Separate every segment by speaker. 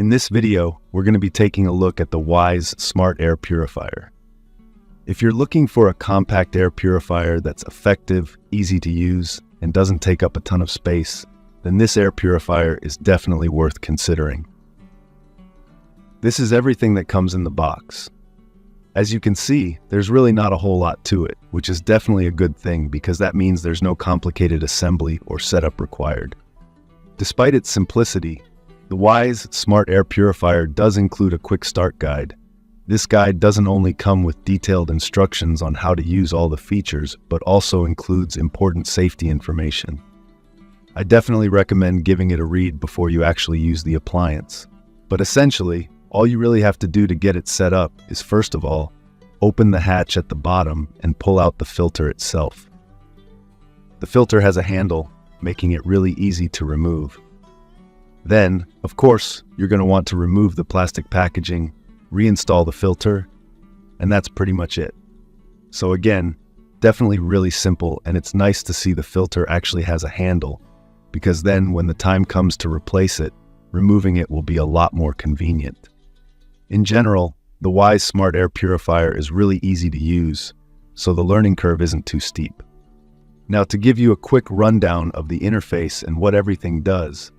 Speaker 1: In this video, we're going to be taking a look at the Wyze Smart Air Purifier. If you're looking for a compact air purifier that's effective, easy to use, and doesn't take up a ton of space, then this air purifier is definitely worth considering. This is everything that comes in the box. As you can see, there's really not a whole lot to it, which is definitely a good thing because that means there's no complicated assembly or setup required. Despite its simplicity, the Wyze Smart Air Purifier does include a quick start guide. This guide doesn't only come with detailed instructions on how to use all the features, but also includes important safety information. I definitely recommend giving it a read before you actually use the appliance. But essentially, all you really have to do to get it set up is, first of all, open the hatch at the bottom and pull out the filter itself. The filter has a handle, making it really easy to remove. Then, of course, you're going to want to remove the plastic packaging, reinstall the filter, and that's pretty much it. So again, definitely really simple, and it's nice to see the filter actually has a handle, because then when the time comes to replace it, removing it will be a lot more convenient. In general, the Wyze Smart Air Purifier is really easy to use, so the learning curve isn't too steep. Now, to give you a quick rundown of the interface and what everything does,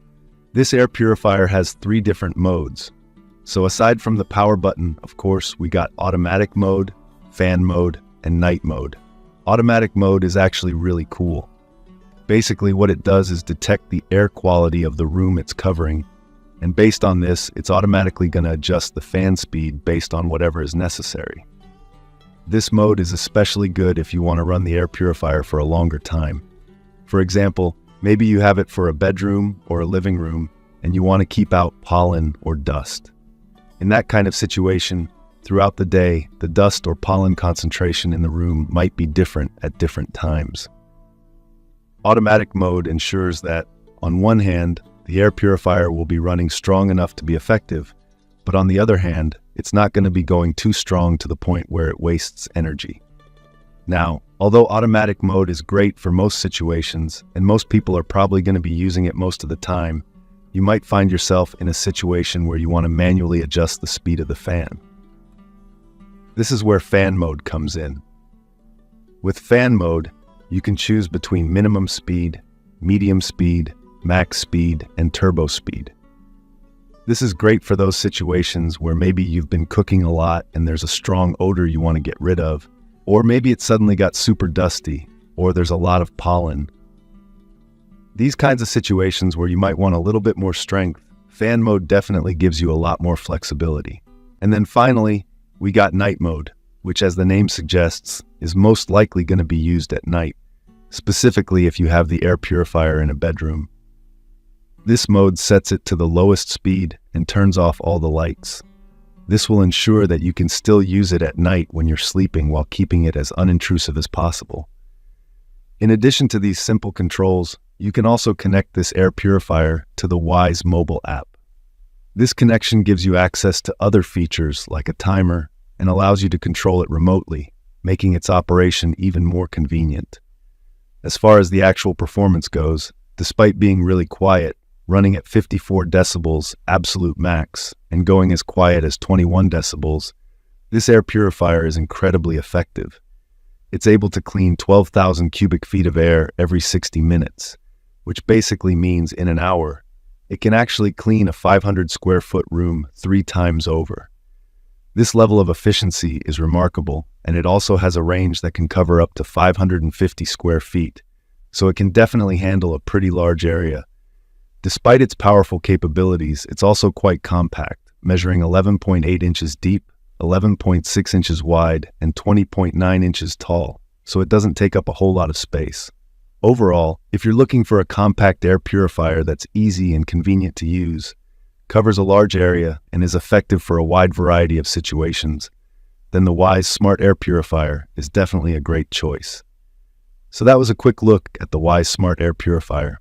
Speaker 1: this air purifier has 3 different modes. So aside from the power button, of course, we got automatic mode, fan mode, and night mode. Automatic mode is actually really cool. Basically, what it does is detect the air quality of the room it's covering, and based on this, it's automatically going to adjust the fan speed based on whatever is necessary. This mode is especially good if you want to run the air purifier for a longer time. For example, maybe you have it for a bedroom or a living room, and you want to keep out pollen or dust. In that kind of situation, throughout the day, the dust or pollen concentration in the room might be different at different times. Automatic mode ensures that, on one hand, the air purifier will be running strong enough to be effective, but on the other hand, it's not going to be going too strong to the point where it wastes energy. Now, although automatic mode is great for most situations, and most people are probably going to be using it most of the time, you might find yourself in a situation where you want to manually adjust the speed of the fan. This is where fan mode comes in. With fan mode, you can choose between minimum speed, medium speed, max speed, and turbo speed. This is great for those situations where maybe you've been cooking a lot and there's a strong odor you want to get rid of, or maybe it suddenly got super dusty, or there's a lot of pollen. These kinds of situations where you might want a little bit more strength, fan mode definitely gives you a lot more flexibility. And then finally, we got night mode, which, as the name suggests, is most likely going to be used at night, specifically if you have the air purifier in a bedroom. This mode sets it to the lowest speed and turns off all the lights. This will ensure that you can still use it at night when you're sleeping while keeping it as unintrusive as possible. In addition to these simple controls, you can also connect this air purifier to the Wyze mobile app. This connection gives you access to other features like a timer and allows you to control it remotely, making its operation even more convenient. As far as the actual performance goes, despite being really quiet, running at 54 decibels absolute max and going as quiet as 21 decibels, this air purifier is incredibly effective. It's able to clean 12,000 cubic feet of air every 60 minutes, which basically means in an hour, it can actually clean a 500 square foot room 3 times over. This level of efficiency is remarkable, and it also has a range that can cover up to 550 square feet, so it can definitely handle a pretty large area. Despite its powerful capabilities, it's also quite compact, measuring 11.8 inches deep, 11.6 inches wide, and 20.9 inches tall, so it doesn't take up a whole lot of space. Overall, if you're looking for a compact air purifier that's easy and convenient to use, covers a large area, and is effective for a wide variety of situations, then the Wyze Smart Air Purifier is definitely a great choice. So that was a quick look at the Wyze Smart Air Purifier.